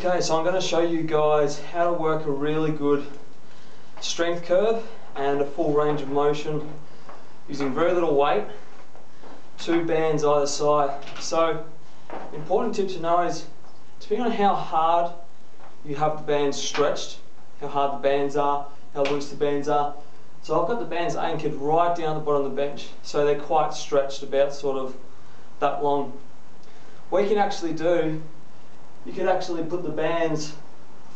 Okay, so I'm going to show you guys how to work a really good strength curve and a full range of motion using very little weight, 2 bands either side. So, important tip to know is, depending on how hard you have the bands stretched, how hard the bands are, how loose the bands are. So I've got the bands anchored right down the bottom of the bench, so they're quite stretched, about sort of that long. What you can actually do, you can actually put the bands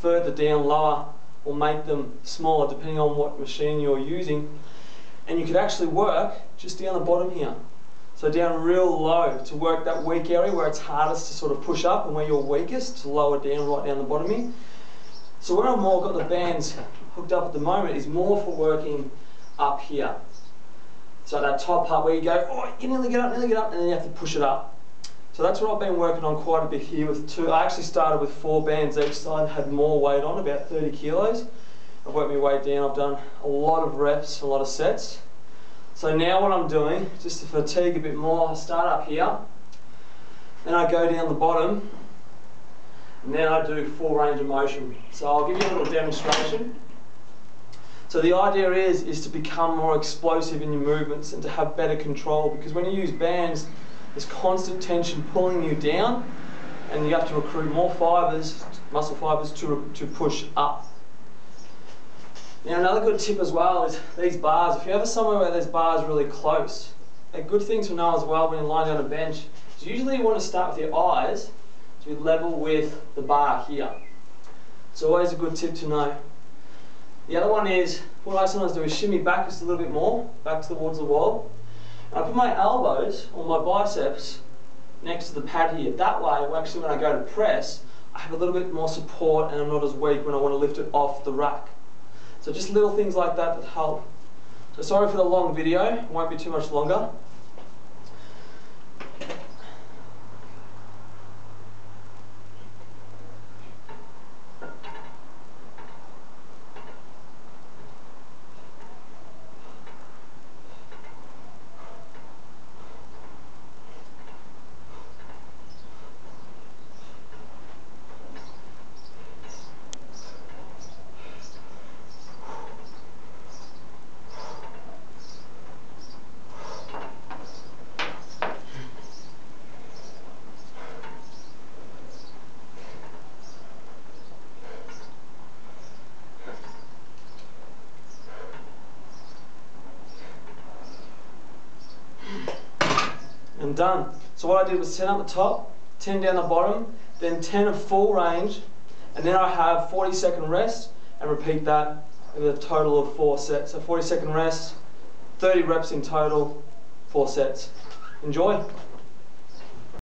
further down lower or make them smaller depending on what machine you're using, and you could actually work just down the bottom here. So down real low to work that weak area where it's hardest to sort of push up and where you're weakest to lower down right down the bottom here. So where I've more got the bands hooked up at the moment is more for working up here. So that top part where you go, oh, you nearly get up, and then you have to push it up. So that's what I've been working on quite a bit here with 2. I actually started with 4 bands each side, had more weight on, about 30 kilos. I've worked my weight down, I've done a lot of reps, a lot of sets. So now what I'm doing, just to fatigue a bit more, I start up here, then I go down the bottom, and then I do full range of motion. So I'll give you a little demonstration. So the idea is to become more explosive in your movements and to have better control, because when you use bands, there's constant tension pulling you down, and you have to recruit more fibres, muscle fibres, to push up. Now another good tip as well is these bars. If you're ever somewhere where there's bars really close, a good thing to know as well when you're lying down a bench is usually you want to start with your eyes to be level with the bar here. It's always a good tip to know. The other one is, what I sometimes do is shimmy back just a little bit more, back towards the wall. I put my elbows or my biceps next to the pad here. That way, actually when I go to press, I have a little bit more support and I'm not as weak when I want to lift it off the rack. So just little things like that that help. So sorry for the long video, it won't be too much longer. And done. So what I did was 10 up the top, 10 down the bottom, then 10 of full range, and then I have 40-second rest, and repeat that with a total of 4 sets. So 40-second rest, 30 reps in total, 4 sets. Enjoy.